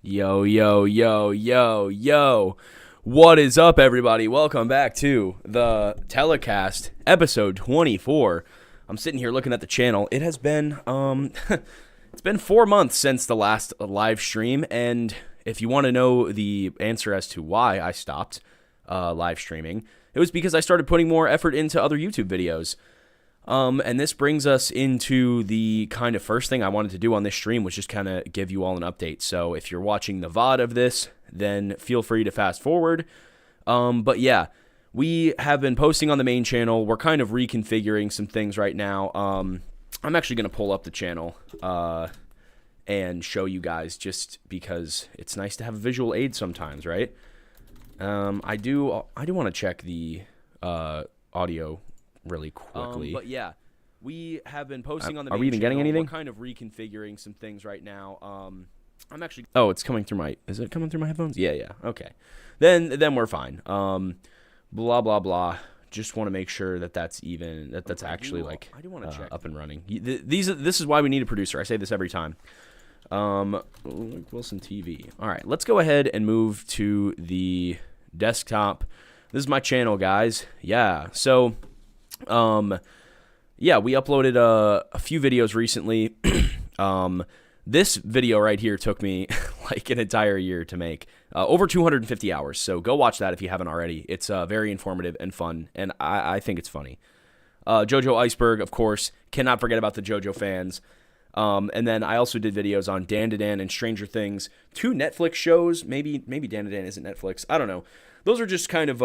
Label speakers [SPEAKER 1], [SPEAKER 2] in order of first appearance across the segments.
[SPEAKER 1] Yo, yo, yo, yo, yo. What is up, everybody? Welcome back to the Telecast, episode 24. I'm sitting here looking at the channel. It has been, it's been 4 months since the last live stream, and if you want to know the answer as to why I stopped live streaming, it was because I started putting more effort into other YouTube videos. And this brings us into the kind of first thing I wanted to do on this stream, was just kind of give you all an update. So if you're watching the VOD of this, then feel free to fast forward. But yeah, we have been posting on the main channel. We're kind of reconfiguring some things right now. I'm actually going to pull up the channel and show you guys, just because it's nice to have a visual aid sometimes, right? I do want to check the audio really quickly. But yeah, we have been posting on the main channel. Are we even getting anything? We're kind of reconfiguring some things right now. I'm actually... Oh, it's coming through my... Is it coming through my headphones? Yeah. Okay. Then we're fine. Blah, blah, blah. Just want to make sure that that's even... That's actually, like, I do want to check. Up and running. This is why we need a producer. I say this every time. Wilson TV. All right, let's go ahead and move to the desktop. This is my channel, guys. Yeah, so... yeah, we uploaded a few videos recently. This video right here took me like an entire year to make, over 250 hours. So go watch that if you haven't already. It's very informative and fun, and I think it's funny. JoJo Iceberg, of course, cannot forget about the JoJo fans. And then I also did videos on Dan to Dan and Stranger Things, 2 Netflix shows. Maybe Dan to Dan isn't Netflix. I don't know. Those are just kind of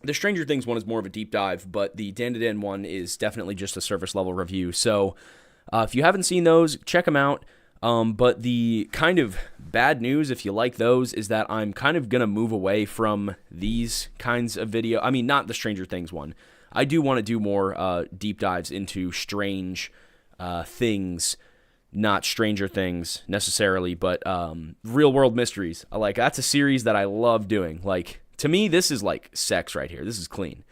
[SPEAKER 1] the Stranger Things one is more of a deep dive, but the Dan to Dan one is definitely just a surface level review. So if you haven't seen those, check them out. But the kind of bad news, if you like those, is that I'm kind of going to move away from these kinds of video. I mean, not the Stranger Things one. I do want to do more deep dives into strange things, not Stranger Things necessarily, but real world mysteries. That's a series that I love doing. To me, this is like sex right here. This is clean.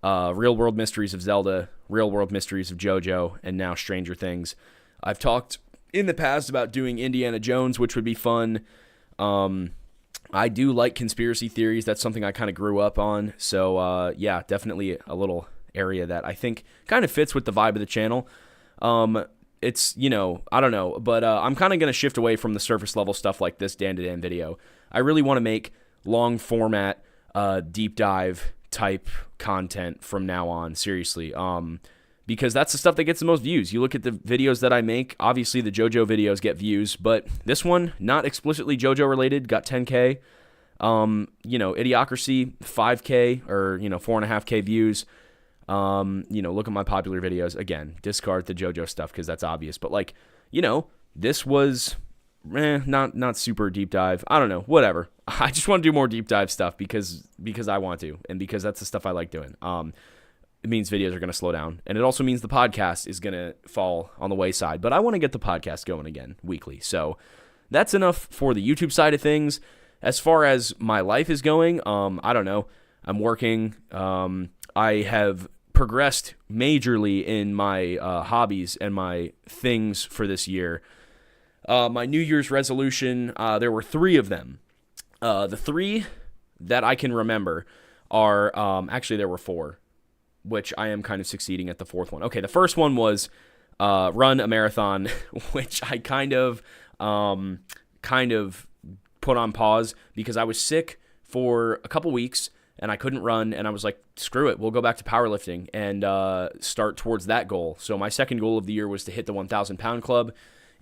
[SPEAKER 1] Real world mysteries of Zelda, real world mysteries of JoJo, and now Stranger Things. I've talked in the past about doing Indiana Jones, which would be fun. I do like conspiracy theories. That's something I kind of grew up on. So, yeah, definitely a little area that I think kind of fits with the vibe of the channel. It's, I don't know, but I'm kind of going to shift away from the surface level stuff like this Dan to Dan video. I really want to make long format, deep dive type content from now on, seriously, because that's the stuff that gets the most views. You look at the videos that I make, obviously the JoJo videos get views, but this one, not explicitly JoJo related, got 10K. Idiocracy, 5K, or 4.5K views. Look at my popular videos. Again, discard the JoJo stuff because that's obvious, but this was not super deep dive. I don't know, whatever. I just want to do more deep dive stuff because I want to, and because that's the stuff I like doing. It means videos are going to slow down, and it also means the podcast is going to fall on the wayside, but I want to get the podcast going again weekly. So that's enough for the YouTube side of things. As far as my life is going, I don't know. I'm working. I have progressed majorly in my hobbies and my things for this year. My New Year's resolution, there were 3 of them. The 3 that I can remember are, actually there were 4, which I am kind of succeeding at the 4th one. Okay, the first one was run a marathon, which I kind of put on pause because I was sick for a couple weeks and I couldn't run, and I was like, screw it, we'll go back to powerlifting and start towards that goal. So my second goal of the year was to hit the 1,000 pound club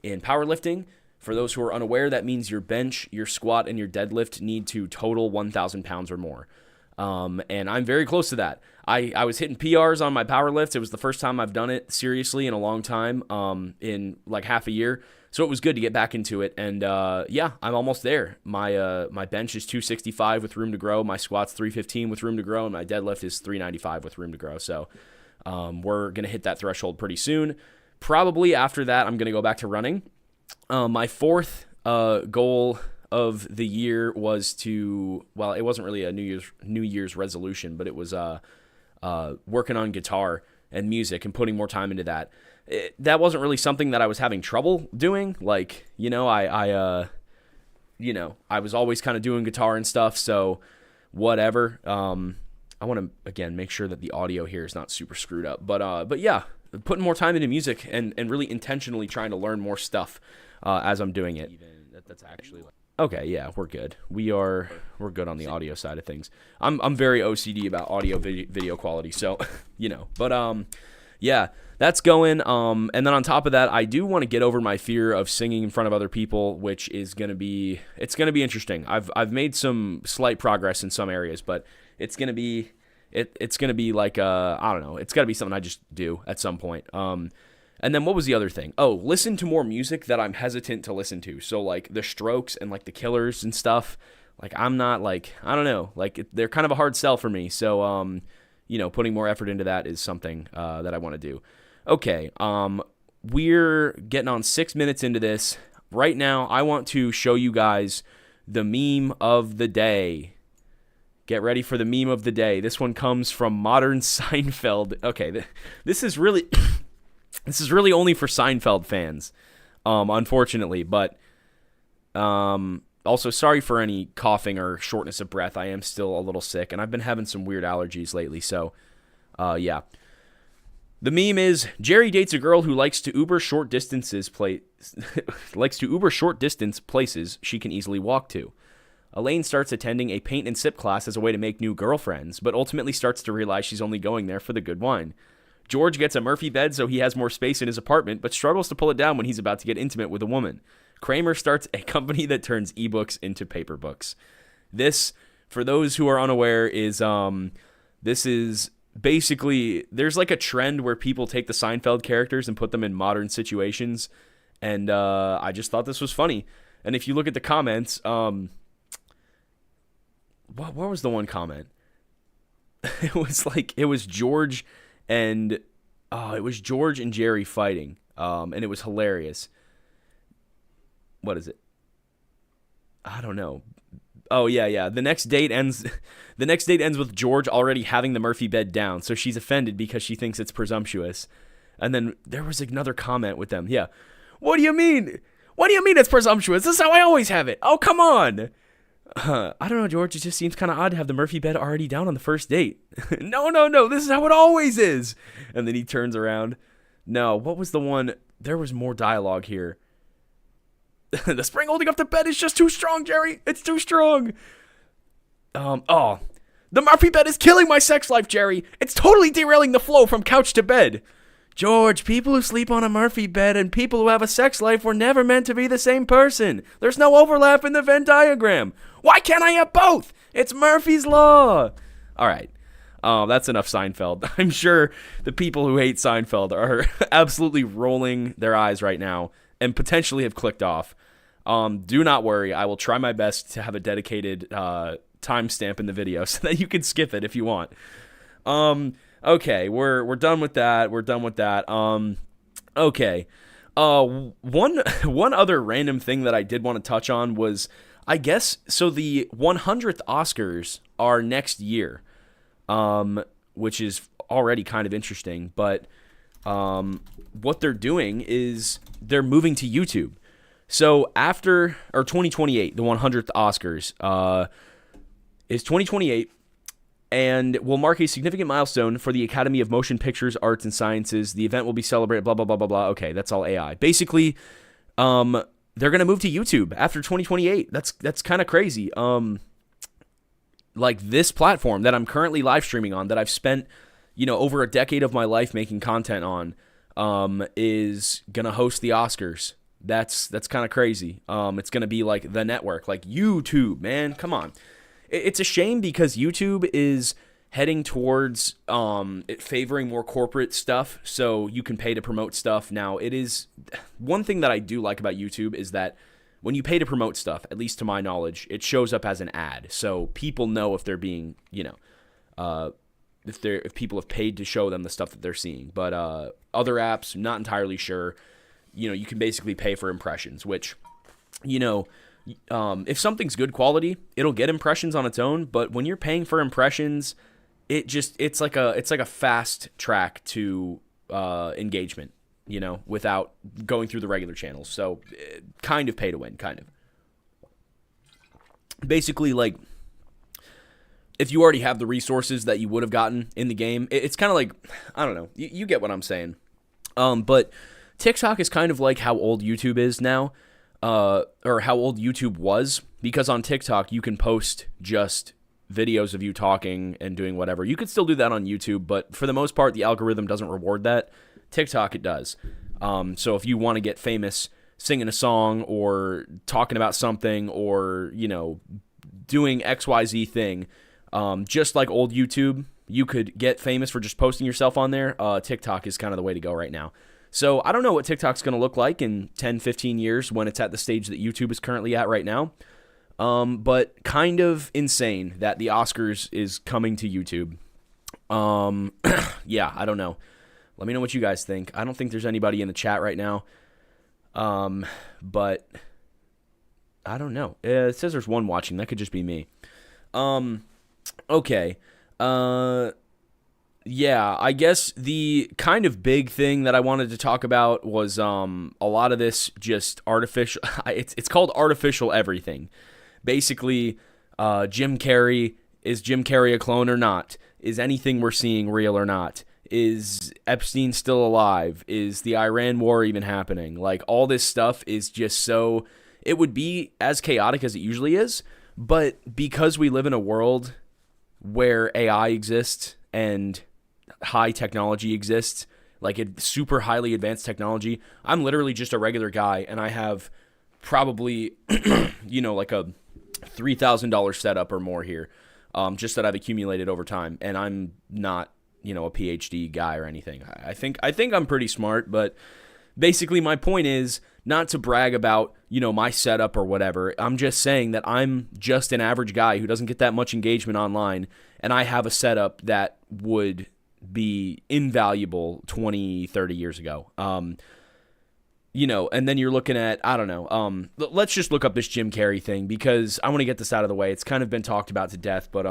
[SPEAKER 1] in powerlifting. For those who are unaware, that means your bench, your squat, and your deadlift need to total 1,000 pounds or more. And I'm very close to that. I was hitting PRs on my power lifts. It was the first time I've done it seriously in a long time, in like half a year. So it was good to get back into it. And yeah, I'm almost there. My bench is 265 with room to grow. My squat's 315 with room to grow. And my deadlift is 395 with room to grow. So we're going to hit that threshold pretty soon. Probably after that, I'm going to go back to running. My 4th goal of the year was to, well, it wasn't really a New Year's resolution, but it was working on guitar and music and putting more time into that. That wasn't really something that I was having trouble doing. I was always kind of doing guitar and stuff, so whatever. I want to, again, make sure that the audio here is not super screwed up. But yeah, putting more time into music and really intentionally trying to learn more stuff as I'm doing it. That's actually okay. Yeah, we're good. We're good on the audio side of things. I'm very OCD about audio video quality, so But yeah, that's going. And then on top of that, I do want to get over my fear of singing in front of other people, which is gonna be interesting. I've made some slight progress in some areas, but it's gonna be like I don't know. It's gotta be something I just do at some point. And then what was the other thing? Oh, listen to more music that I'm hesitant to listen to. So like the Strokes and like the Killers and stuff. Like I'm not like, I don't know, like they're kind of a hard sell for me. So putting more effort into that is something that I want to do. Okay, we're getting on 6 minutes into this. Right now, I want to show you guys the meme of the day. Get ready for the meme of the day. This one comes from Modern Seinfeld. Okay, this is really this is really only for Seinfeld fans, unfortunately. But also, sorry for any coughing or shortness of breath. I am still a little sick, and I've been having some weird allergies lately. So, yeah. The meme is Jerry dates a girl who likes to Uber short distance places she can easily walk to. Elaine starts attending a paint and sip class as a way to make new girlfriends, but ultimately starts to realize she's only going there for the good wine. George gets a Murphy bed so he has more space in his apartment, but struggles to pull it down when he's about to get intimate with a woman. Kramer starts a company that turns ebooks into paper books. This, for those who are unaware, is this is basically, there's like a trend where people take the Seinfeld characters and put them in modern situations, and I just thought this was funny. And if you look at the comments, what was the one comment? It was George and Jerry fighting, and it was hilarious. What is it? I don't know. Oh yeah. The next date ends with George already having the Murphy bed down, so she's offended because she thinks it's presumptuous. And then there was another comment with them. Yeah. What do you mean? What do you mean it's presumptuous? This is how I always have it. Oh, come on. I don't know, George. It just seems kind of odd to have the Murphy bed already down on the first date. No. This is how it always is. And then he turns around. No, what was the one? There was more dialogue here. The spring holding up the bed is just too strong, Jerry. It's too strong. The Murphy bed is killing my sex life, Jerry. It's totally derailing the flow from couch to bed. George, people who sleep on a Murphy bed and people who have a sex life were never meant to be the same person. There's no overlap in the Venn diagram. Why can't I have both? It's Murphy's Law. All right. That's enough Seinfeld. I'm sure the people who hate Seinfeld are absolutely rolling their eyes right now and potentially have clicked off. Do not worry. I will try my best to have a dedicated timestamp in the video so that you can skip it if you want. Okay, we're done with that. Okay. One other random thing that I did want to touch on was, I guess, so the 100th Oscars are next year, which is already kind of interesting, but what they're doing is they're moving to YouTube. So after, or 2028, the 100th Oscars is 2028, and will mark a significant milestone for the Academy of Motion Pictures, Arts, and Sciences. The event will be celebrated, blah, blah, blah, blah, blah. Okay, that's all AI. Basically, they're going to move to YouTube after 2028. That's kind of crazy. Like this platform that I'm currently live streaming on, that I've spent, over a decade of my life making content on, is going to host the Oscars. That's kind of crazy. It's going to be like the network, like YouTube, man. Come on. It's a shame because YouTube is heading towards favoring more corporate stuff, so you can pay to promote stuff. Now, it is one thing that I do like about YouTube is that when you pay to promote stuff, at least to my knowledge, it shows up as an ad, so people know if they're being, if people have paid to show them the stuff that they're seeing. But other apps, not entirely sure. You can basically pay for impressions, which, if something's good quality, it'll get impressions on its own. But when you're paying for impressions, it's like a fast track to engagement, without going through the regular channels. So kind of pay to win, kind of. basically, like, if you already have the resources that you would have gotten in the game, it's kind of like, I don't know, you get what I'm saying. But TikTok is kind of like how old YouTube is now, or how old YouTube was, because on TikTok you can post just videos of you talking and doing whatever. You could still do that on YouTube, but for the most part, the algorithm doesn't reward that. TikTok, it does. So if you want to get famous singing a song or talking about something or, you know, doing XYZ thing, just like old YouTube, you could get famous for just posting yourself on there. TikTok is kind of the way to go right now. So I don't know what TikTok's going to look like in 10, 15 years when it's at the stage that YouTube is currently at right now. But kind of insane that the Oscars is coming to YouTube. Yeah, I don't know. Let me know what you guys think. I don't think there's anybody in the chat right now. But I don't know. It says there's one watching. That could just be me. Okay. Yeah, I guess the kind of big thing that I wanted to talk about was a lot of this just artificial. It's called artificial everything. Basically, Jim Carrey, is Jim Carrey a clone or not? Is anything we're seeing real or not? Is Epstein still alive? Is the Iran war even happening? Like, all this stuff is just so... It would be as chaotic as it usually is, but because we live in a world where AI exists and high technology exists, like super highly advanced technology, I'm literally just a regular guy, and I have probably, like a $3,000 setup or more here, just that I've accumulated over time, and I'm not, a PhD guy or anything. I think I'm pretty smart, but basically my point is not to brag about, my setup or whatever. I'm just saying that I'm just an average guy who doesn't get that much engagement online, and I have a setup that would be invaluable 20, 30 years ago. And then you're looking at, I don't know, let's just look up this Jim Carrey thing, because I want to get this out of the way. It's kind of been talked about to death, but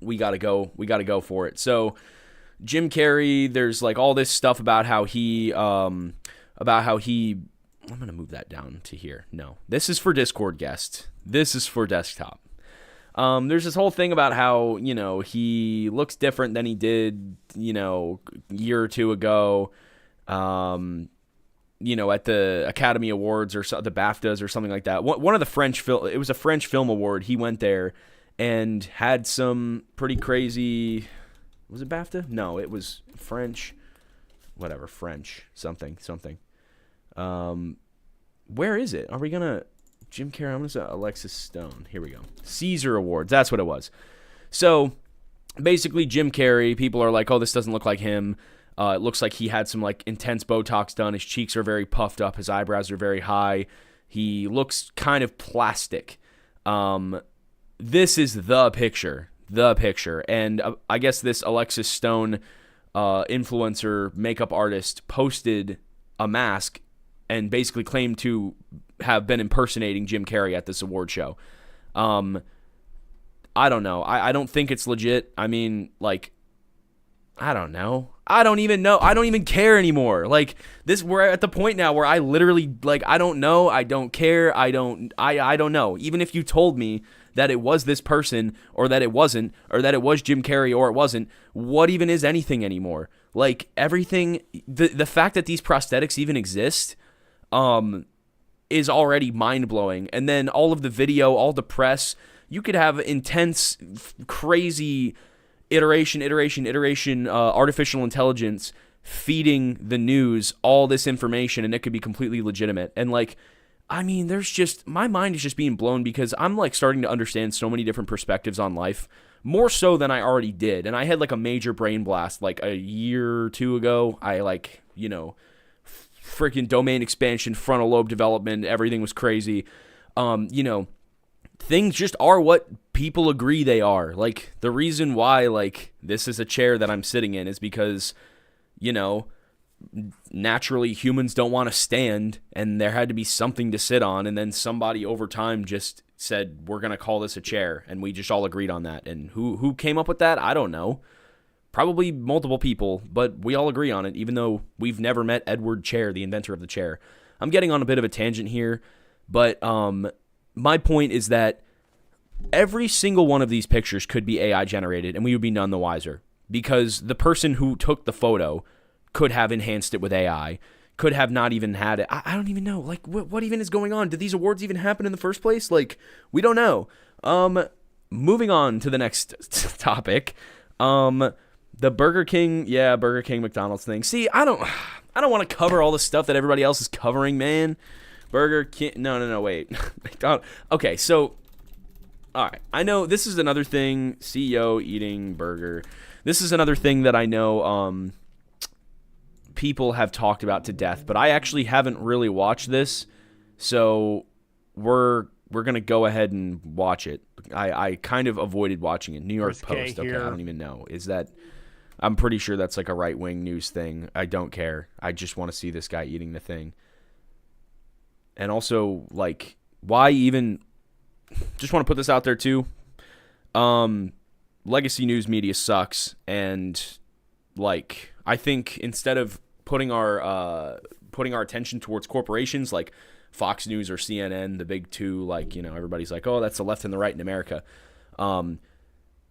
[SPEAKER 1] we got to go for it. So Jim Carrey, there's like all this stuff about how he I'm going to move that down to here. No, this is for Discord guests. This is for desktop. There's this whole thing about how, he looks different than he did, a year or two ago, at the Academy Awards or the BAFTAs or something like that. One of the it was a French film award. He went there and had some pretty crazy, was it BAFTA? No, it was French, whatever, French, something. Where is it? Are we going to... Jim Carrey, I'm going to say Alexis Stone. Here we go. Cesar Awards. That's what it was. So, basically, Jim Carrey, people are like, oh, this doesn't look like him. It looks like he had some, like, intense Botox done. His cheeks are very puffed up. His eyebrows are very high. He looks kind of plastic. This is the picture. And I guess this Alexis Stone influencer makeup artist posted a mask and basically claimed to have been impersonating Jim Carrey at this award show. I don't know. I don't think it's legit. I mean, like, I don't know. I don't even know. I don't even care anymore. Like, we're at the point now where I literally, like, I don't know. I don't care. I don't know. Even if you told me that it was this person or that it wasn't, or that it was Jim Carrey or it wasn't, what even is anything anymore? Like, everything, the fact that these prosthetics even exist, is already mind-blowing. And then all of the video, all the press, you could have intense, crazy iteration, artificial intelligence feeding the news all this information, and it could be completely legitimate. And, like, I mean, my mind is just being blown, because I'm, like, starting to understand so many different perspectives on life, more so than I already did. And I had, like, a major brain blast, like, a year or two ago. I, like, freaking domain expansion, frontal lobe development, everything was crazy. Things just are what people agree they are. Like, the reason why, like, this is a chair that I'm sitting in is because, naturally humans don't want to stand, and there had to be something to sit on, and then somebody over time just said, we're going to call this a chair, and we just all agreed on that. And who came up with that? I don't know. Probably multiple people, but we all agree on it, even though we've never met Edward Chair, the inventor of the chair. I'm getting on a bit of a tangent here, but my point is that every single one of these pictures could be AI generated, and we would be none the wiser, because the person who took the photo could have enhanced it with AI, could have not even had it. I don't even know. Like, what even is going on? Did these awards even happen in the first place? Like, we don't know. Moving on to the next topic. The Burger King McDonald's thing. See, I don't want to cover all the stuff that everybody else is covering, man. Burger King. No, wait. McDonald's. Okay, so, all right. I know this is another thing. CEO eating burger. This is another thing that I know people have talked about to death, but I actually haven't really watched this, so we're gonna go ahead and watch it. I kind of avoided watching it. New York Post. Okay, I don't even know. Is that? I'm pretty sure that's like a right-wing news thing. I don't care. I just want to see this guy eating the thing. And also, like, why even? Just want to put this out there too. Legacy news media sucks, and like, I think instead of putting our attention towards corporations like Fox News or CNN, the big two, like, you know, everybody's like, oh, that's the left and the right in America.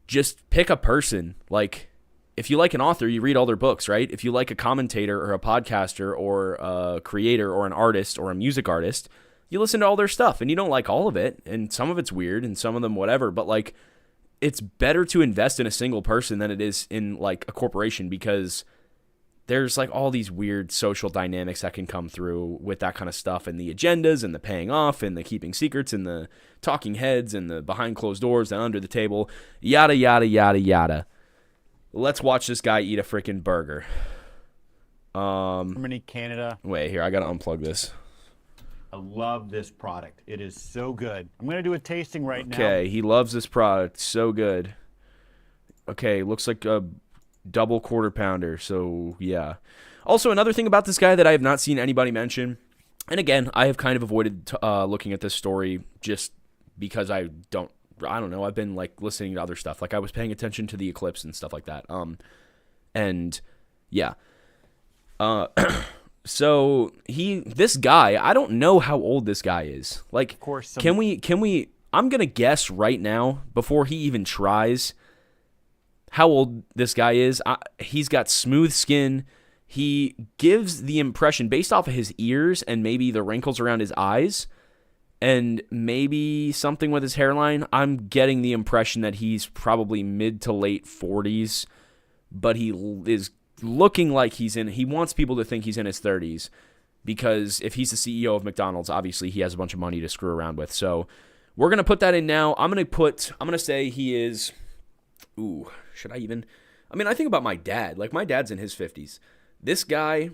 [SPEAKER 1] Just pick a person. Like, if you like an author, you read all their books, right? If you like a commentator or a podcaster or a creator or an artist or a music artist, you listen to all their stuff, and you don't like all of it, and some of it's weird and some of them whatever, but like, it's better to invest in a single person than it is in like a corporation, because there's like all these weird social dynamics that can come through with that kind of stuff, and the agendas and the paying off and the keeping secrets and the talking heads and the behind closed doors and under the table, yada, yada, yada, yada. Let's watch this guy eat a freaking burger.
[SPEAKER 2] Germany, Canada.
[SPEAKER 1] Wait, here, I got to unplug this.
[SPEAKER 2] I love this product. It is so good. I'm going to do a tasting right now.
[SPEAKER 1] Okay, he loves this product. So good. Okay, looks like a double quarter pounder, so yeah. Also, another thing about this guy that I have not seen anybody mention, and again, I have kind of avoided looking at this story just because I don't know, I've been like listening to other stuff. Like, I was paying attention to the eclipse and stuff like that. And yeah. So this guy, I don't know how old this guy is. Like, of course, can we, I'm going to guess right now, before he even tries, how old this guy is. He's got smooth skin. He gives the impression, based off of his ears and maybe the wrinkles around his eyes and maybe something with his hairline, I'm getting the impression that he's probably mid to late 40s, but he is looking like he wants people to think he's in his 30s, because if he's the CEO of McDonald's, obviously he has a bunch of money to screw around with. So we're going to put that in now. I'm going to say he is, should I even? I mean, I think about my dad. Like, my dad's in his 50s. This guy,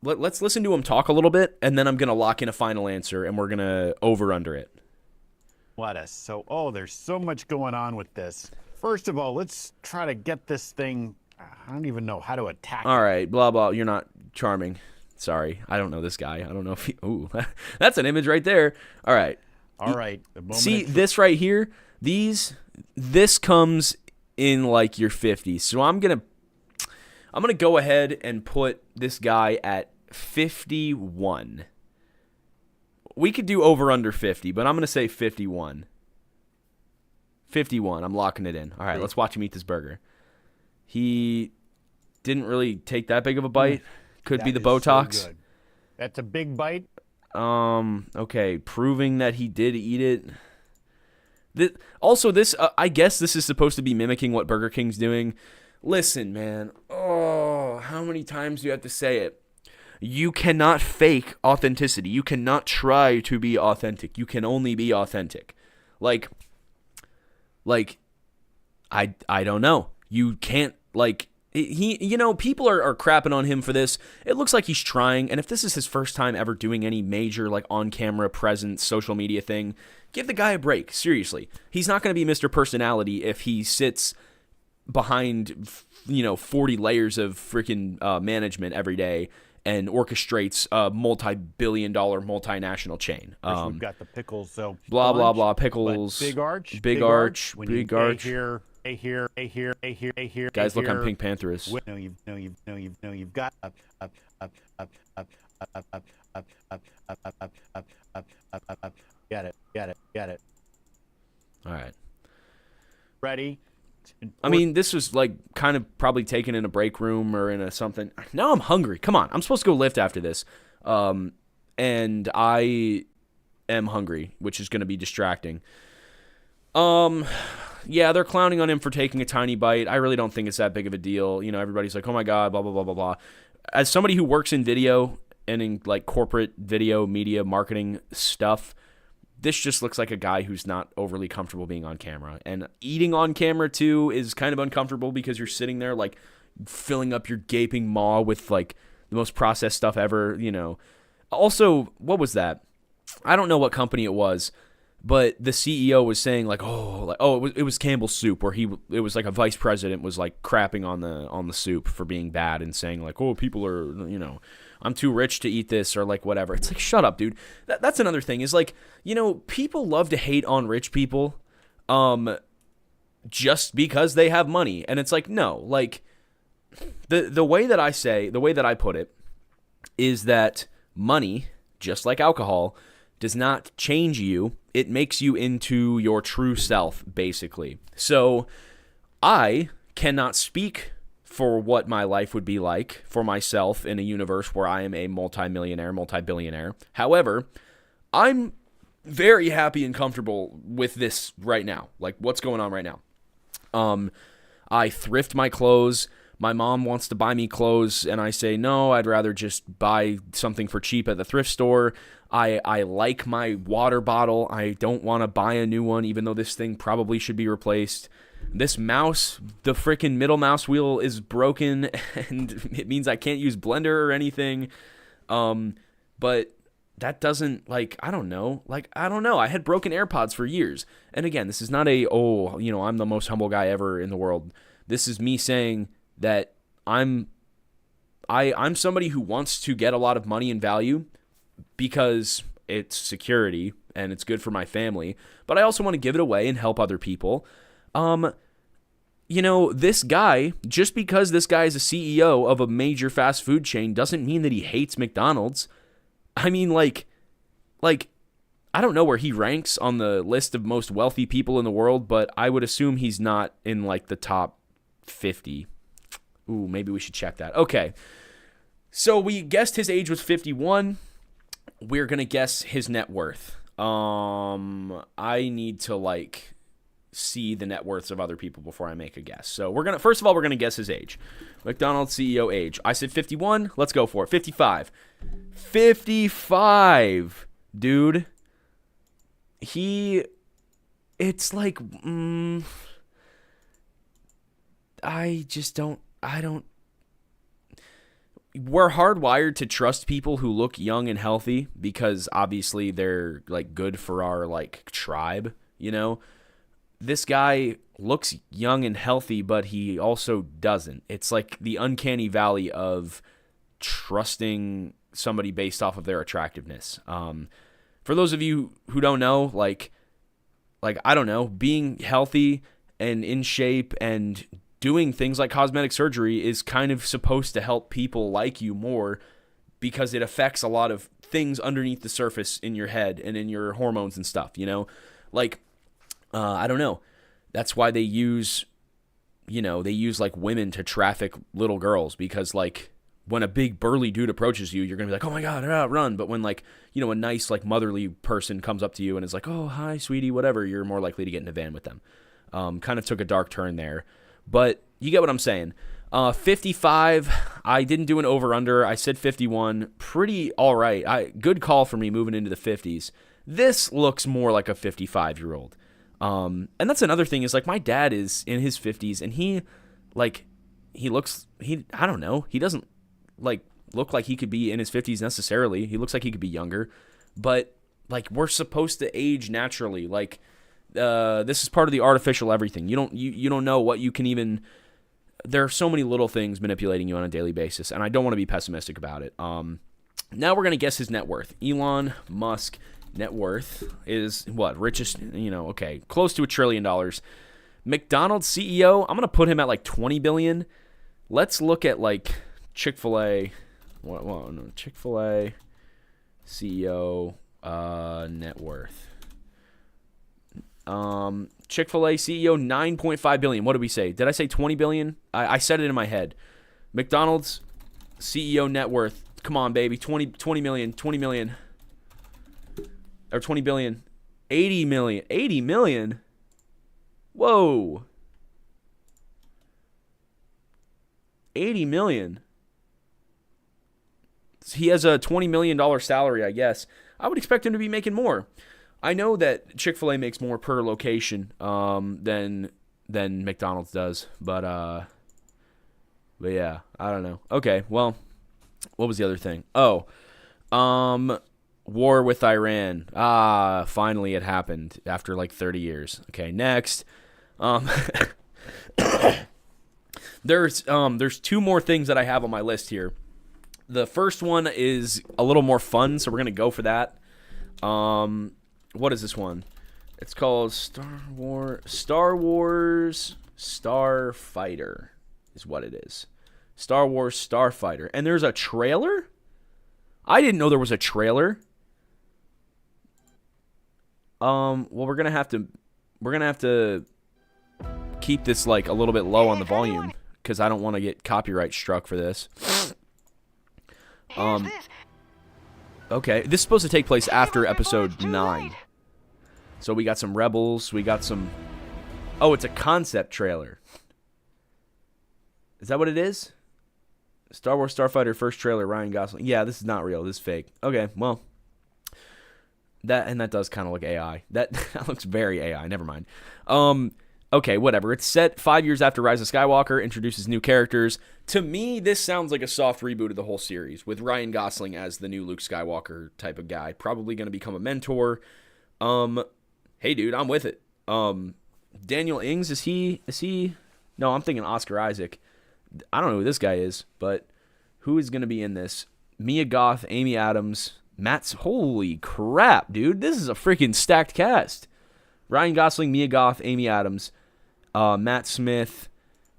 [SPEAKER 1] let's listen to him talk a little bit, and then I'm going to lock in a final answer, and we're going to over-under it.
[SPEAKER 2] Lettuce. So, there's so much going on with this. First of all, let's try to get this thing. I don't even know how to attack it.
[SPEAKER 1] All right, blah, blah. You're not charming. Sorry. I don't know this guy. I don't know if he... that's an image right there. All right.
[SPEAKER 2] All right.
[SPEAKER 1] See, this right here, this comes in like your 50s. So I'm gonna go ahead and put this guy at 51. We could do over under 50, but I'm gonna say 51. 51. I'm locking it in. All right, let's watch him eat this burger. He didn't really take that big of a bite. Could be the Botox.
[SPEAKER 2] So good. That's a big bite.
[SPEAKER 1] Okay, proving that he did eat it. I guess this is supposed to be mimicking what Burger King's doing. Listen, man. Oh, how many times do you have to say it? You cannot fake authenticity. You cannot try to be authentic. You can only be authentic. Like, I don't know. You can't, like, people are crapping on him for this. It looks like he's trying, and if this is his first time ever doing any major, like, on-camera presence, social media thing, give the guy a break. Seriously. He's not going to be Mr. Personality if he sits behind, 40 layers of freaking management every day and orchestrates a multi-billion-dollar multinational chain.
[SPEAKER 2] We've got the pickles, so...
[SPEAKER 1] Blah, blah, blah, pickles.
[SPEAKER 2] Big arch.
[SPEAKER 1] Big arch. Big arch.
[SPEAKER 2] Here.
[SPEAKER 1] Guys, look on Pink Pantherist.
[SPEAKER 2] You've got Got it. already.
[SPEAKER 1] I mean, this was like kind of probably taken in a break room or in a something. Now I'm hungry. Come on. I'm supposed to go lift after this. And I am hungry, which is going to be distracting. Yeah, they're clowning on him for taking a tiny bite. I really don't think it's that big of a deal. You know, everybody's like, oh my God, blah, blah, blah, blah, blah. As somebody who works in video and in like corporate video, media, marketing stuff, this just looks like a guy who's not overly comfortable being on camera. And eating on camera, too, is kind of uncomfortable because you're sitting there, like, filling up your gaping maw with, like, the most processed stuff ever, you know. Also, what was that? I don't know what company it was, but the CEO was saying, like, it was Campbell's Soup, where it was like a vice president was, like, crapping on the soup for being bad and saying, like, oh, people are, you know, I'm too rich to eat this or like whatever. It's like, shut up, dude. That's another thing is like, you know, people love to hate on rich people just because they have money. And it's like, no, like the way that I put it is that money, just like alcohol, does not change you. It makes you into your true self, basically. So I cannot speak for what my life would be like for myself in a universe where I am a multi-millionaire, multi-billionaire. However, I'm very happy and comfortable with this right now, like what's going on right now. I thrift my clothes. My mom wants to buy me clothes, and I say, no, I'd rather just buy something for cheap at the thrift store. I like my water bottle. I don't want to buy a new one, even though this thing probably should be replaced. This mouse, the freaking middle mouse wheel is broken, and it means I can't use Blender or anything. But that doesn't, like, I don't know. I had broken AirPods for years. And again, this is not I'm the most humble guy ever in the world. This is me saying that I'm somebody who wants to get a lot of money and value because it's security and it's good for my family. But I also want to give it away and help other people. You know, this guy, just because this guy is a CEO of a major fast food chain doesn't mean that he hates McDonald's. I mean, like, I don't know where he ranks on the list of most wealthy people in the world, but I would assume he's not in, like, the top 50. Ooh, maybe we should check that. Okay. So we guessed his age was 51. We're going to guess his net worth. I need to, like, see the net worths of other people before I make a guess. So first of all, we're going to guess his age. McDonald CEO age. I said 51. Let's go for it. 55. 55, dude. It's like, we're hardwired to trust people who look young and healthy because obviously they're like good for our like tribe, you know? This guy looks young and healthy, but he also doesn't. It's like the uncanny valley of trusting somebody based off of their attractiveness. For those of you who don't know, like I don't know, being healthy and in shape and doing things like cosmetic surgery is kind of supposed to help people like you more because it affects a lot of things underneath the surface in your head and in your hormones and stuff, you know? Like, I don't know. That's why they use like women to traffic little girls because like when a big burly dude approaches you, you're going to be like, oh my God, run. But when like, you know, a nice like motherly person comes up to you and is like, oh, hi, sweetie, whatever, you're more likely to get in a van with them. Kind of took a dark turn there. But you get what I'm saying. 55, I didn't do an over-under. I said 51. Pretty all right. Good call for me moving into the 50s. This looks more like a 55-year-old. And that's another thing is like my dad is in his 50s and he I don't know. He doesn't like look like he could be in his 50s necessarily. He looks like he could be younger. But like we're supposed to age naturally. Like this is part of the artificial everything. You don't know what you can even. There are so many little things manipulating you on a daily basis, and I don't want to be pessimistic about it. Now we're gonna guess his net worth. Elon Musk net worth is what? Richest? You know? Okay, close to $1 trillion. McDonald's CEO. I'm gonna put him at like 20 billion. Let's look at like Chick-fil-A. Chick-fil-A CEO net worth. Chick-fil-A CEO, $9.5 billion. What did we say? Did I say $20 billion? I said it in my head. McDonald's CEO net worth. Come on, baby. 20 million. 20 million. Or 20 billion. 80 million. 80 million? Whoa. 80 million. He has a $20 million salary, I guess. I would expect him to be making more. I know that Chick-fil-A makes more per location than McDonald's does, but yeah, I don't know. Okay, well, what was the other thing? Oh, war with Iran. Finally it happened after like 30 years. Okay, next. There's two more things that I have on my list here. The first one is a little more fun, so we're going to go for that. What is this one? It's called Star Wars Starfighter is what it is. Star Wars Starfighter. And there's a trailer? I didn't know there was a trailer. Well, we're going to have to keep this like a little bit low on the volume because I don't want to get copyright struck for this. Okay, this is supposed to take place after episode 9. So we got some Rebels, we got some... Oh, it's a concept trailer. Is that what it is? Star Wars Starfighter first trailer, Ryan Gosling. Yeah, this is not real, this is fake. Okay, well... That does kind of look AI. That looks very AI, never mind. Okay, whatever. It's set 5 years after Rise of Skywalker, introduces new characters. To me, this sounds like a soft reboot of the whole series, with Ryan Gosling as the new Luke Skywalker type of guy. Probably going to become a mentor. Hey, dude, I'm with it. Daniel Ings, is he? No, I'm thinking Oscar Isaac. I don't know who this guy is, but who is going to be in this? Mia Goth, Amy Adams, holy crap, dude. This is a freaking stacked cast. Ryan Gosling, Mia Goth, Amy Adams, Matt Smith,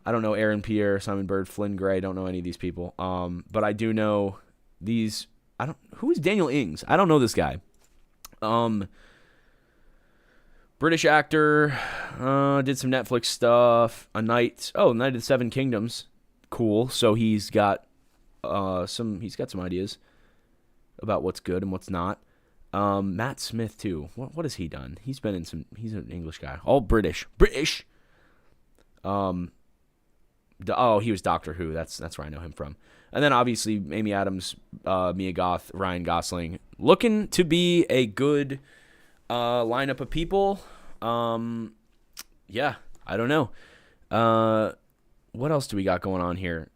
[SPEAKER 1] I don't know Aaron Pierre, Simon Bird, Flynn Gray, don't know any of these people. But I do know these. Who is Daniel Ings? I don't know this guy. British actor, did some Netflix stuff. Night of the Seven Kingdoms. Cool. So he's got some ideas about what's good and what's not. Matt Smith too. What has he done? He's been in some. He's an English guy. All British. He was Doctor Who. That's where I know him from. And then obviously Amy Adams, Mia Goth, Ryan Gosling, looking to be a good lineup of people. Yeah, I don't know. What else do we got going on here?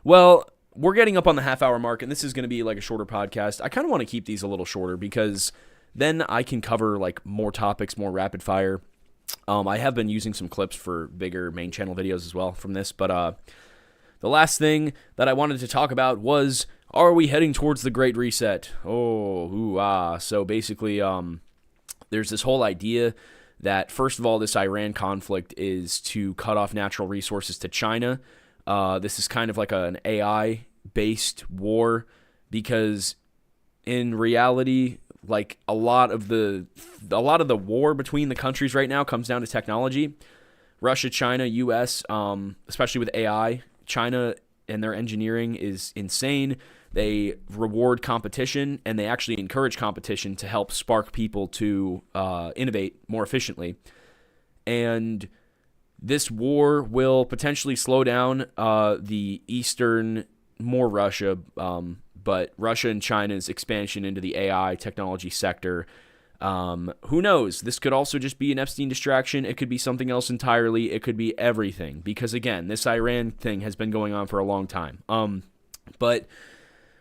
[SPEAKER 1] Well. We're getting up on the half-hour mark, and this is going to be like a shorter podcast. I kind of want to keep these a little shorter because then I can cover like more topics, more rapid fire. I have been using some clips for bigger main channel videos as well from this, but the last thing that I wanted to talk about was, are we heading towards the Great Reset? So basically, there's this whole idea that, first of all, this Iran conflict is to cut off natural resources to China. This is kind of like an AI-based war because in reality, like a lot of the war between the countries right now comes down to technology. Russia, China, US, especially with AI, China and their engineering is insane. They reward competition and they actually encourage competition to help spark people to innovate more efficiently. And this war will potentially slow down the Eastern, more Russia, but Russia and China's expansion into the AI technology sector. Who knows? This could also just be an Epstein distraction. It could be something else entirely. It could be everything. Because, again, this Iran thing has been going on for a long time. But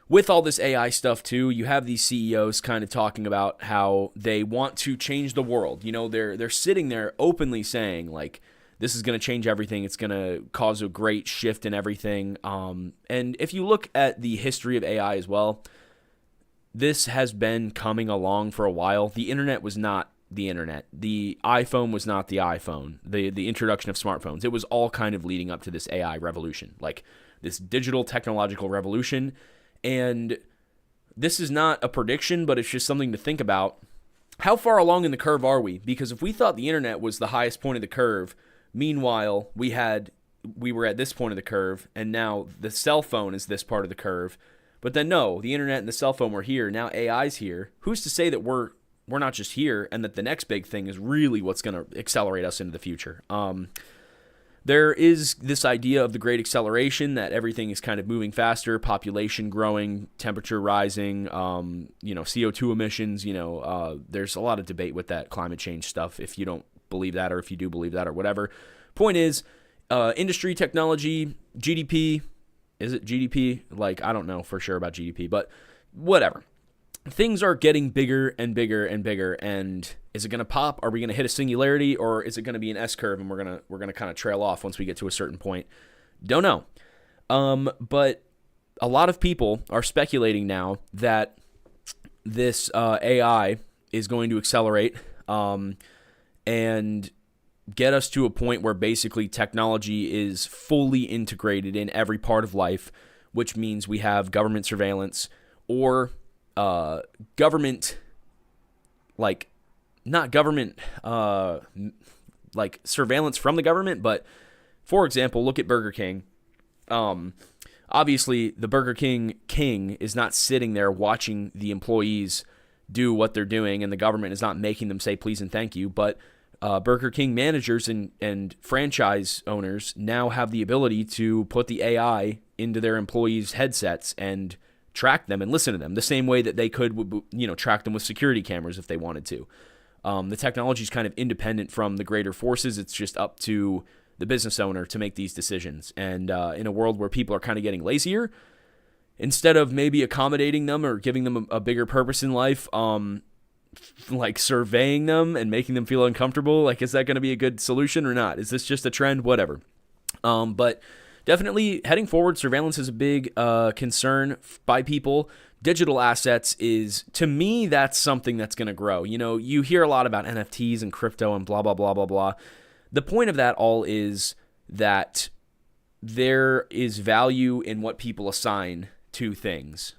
[SPEAKER 1] with all this AI stuff, too, you have these CEOs kind of talking about how they want to change the world. You know, they're sitting there openly saying, like, this is going to change everything. It's going to cause a great shift in everything. And if you look at the history of AI as well, this has been coming along for a while. The internet was not the internet. The iPhone was not the iPhone. The introduction of smartphones. It was all kind of leading up to this AI revolution, like this digital technological revolution. And this is not a prediction, but it's just something to think about. how far along in the curve are we? Because if we thought the internet was the highest point of the curve, meanwhile, we were at this point of the curve, and now the cell phone is this part of the curve. But then no, the internet and the cell phone were here. Now AI's here. Who's to say that we're not just here, and that the next big thing is really what's going to accelerate us into the future? There is this idea of the great acceleration, that everything is kind of moving faster, population growing, temperature rising, CO2 emissions. There's a lot of debate with that climate change stuff, if you don't believe that, or if you do believe that, or whatever. Point is, industry, technology, GDP. Is it GDP? Like, I don't know for sure about GDP, but whatever. Things are getting bigger and bigger and bigger, and is it going to pop? Are we going to hit a singularity, or is it going to be an S curve and we're going to kind of trail off once we get to a certain point? Don't know. But a lot of people are speculating now that this AI is going to accelerate and get us to a point where basically technology is fully integrated in every part of life, which means we have government surveillance or government, like, not government, like surveillance from the government, but for example, look at Burger King. Obviously, the Burger King is not sitting there watching the employees do what they're doing, and the government is not making them say please and thank you, but Burger King managers and franchise owners now have the ability to put the AI into their employees' headsets and track them and listen to them the same way that they could, track them with security cameras if they wanted to. The technology is kind of independent from the greater forces. It's just up to the business owner to make these decisions. And in a world where people are kind of getting lazier, instead of maybe accommodating them or giving them a bigger purpose in life, like surveying them and making them feel uncomfortable, like, is that going to be a good solution or not? Is this just a trend? Whatever. But definitely heading forward, surveillance is a big concern by people. Digital assets is, to me, that's something that's going to grow. You hear a lot about NFTs and crypto and blah, blah, blah, blah, blah. The point of that all is that there is value in what people assign to things.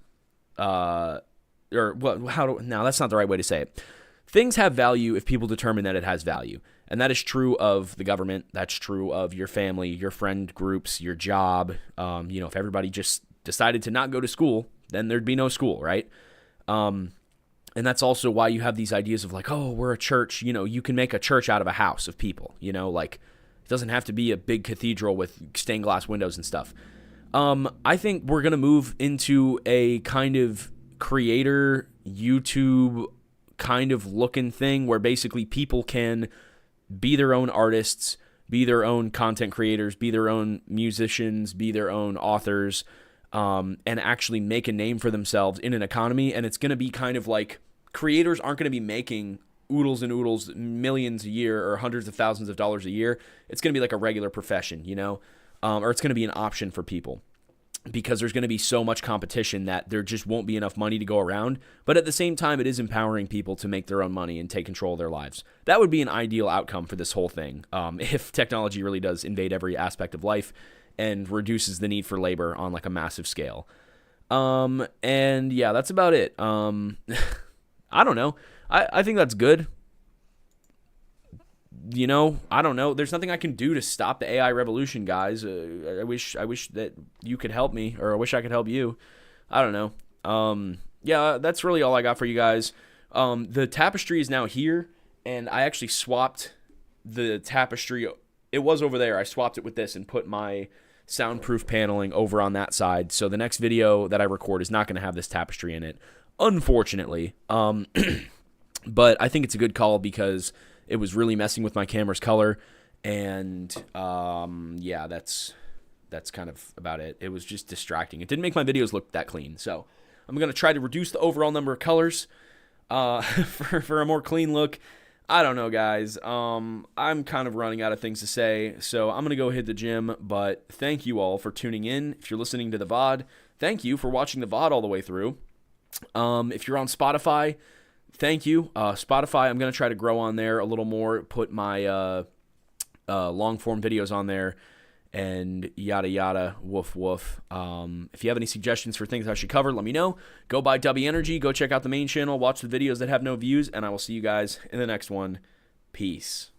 [SPEAKER 1] Now that's not the right way to say it. Things have value if people determine that it has value. And that is true of the government. That's true of your family, your friend groups, your job. If everybody just decided to not go to school, then there'd be no school, right? And that's also why you have these ideas of like, oh, we're a church. You can make a church out of a house of people. Like, it doesn't have to be a big cathedral with stained glass windows and stuff. I think we're going to move into a kind of creator YouTube kind of looking thing where basically people can be their own artists, be their own content creators, be their own musicians, be their own authors, and actually make a name for themselves in an economy. And it's going to be kind of like, creators aren't going to be making oodles and oodles, millions a year or hundreds of thousands of dollars a year. It's going to be like a regular profession, or it's going to be an option for people, because there's going to be so much competition that there just won't be enough money to go around. But at the same time, it is empowering people to make their own money and take control of their lives. That would be an ideal outcome for this whole thing, if technology really does invade every aspect of life and reduces the need for labor on like a massive scale. And yeah, that's about it. I don't know. I think that's good. I don't know. There's nothing I can do to stop the AI revolution, guys. I wish that you could help me, or I wish I could help you. I don't know. Yeah, that's really all I got for you guys. The tapestry is now here, and I actually swapped the tapestry. It was over there. I swapped it with this and put my soundproof paneling over on that side. So the next video that I record is not going to have this tapestry in it, unfortunately. But I think it's a good call because it was really messing with my camera's color, and yeah, that's kind of about it. It was just distracting. It didn't make my videos look that clean, so I'm going to try to reduce the overall number of colors for a more clean look. I don't know, guys. I'm kind of running out of things to say, so I'm going to go hit the gym, but thank you all for tuning in. If you're listening to the VOD, thank you for watching the VOD all the way through. If you're on Spotify, thank you. Spotify, I'm going to try to grow on there a little more, put my long-form videos on there, and yada yada, woof woof. If you have any suggestions for things I should cover, let me know. Go buy W Energy, go check out the main channel, watch the videos that have no views, and I will see you guys in the next one. Peace.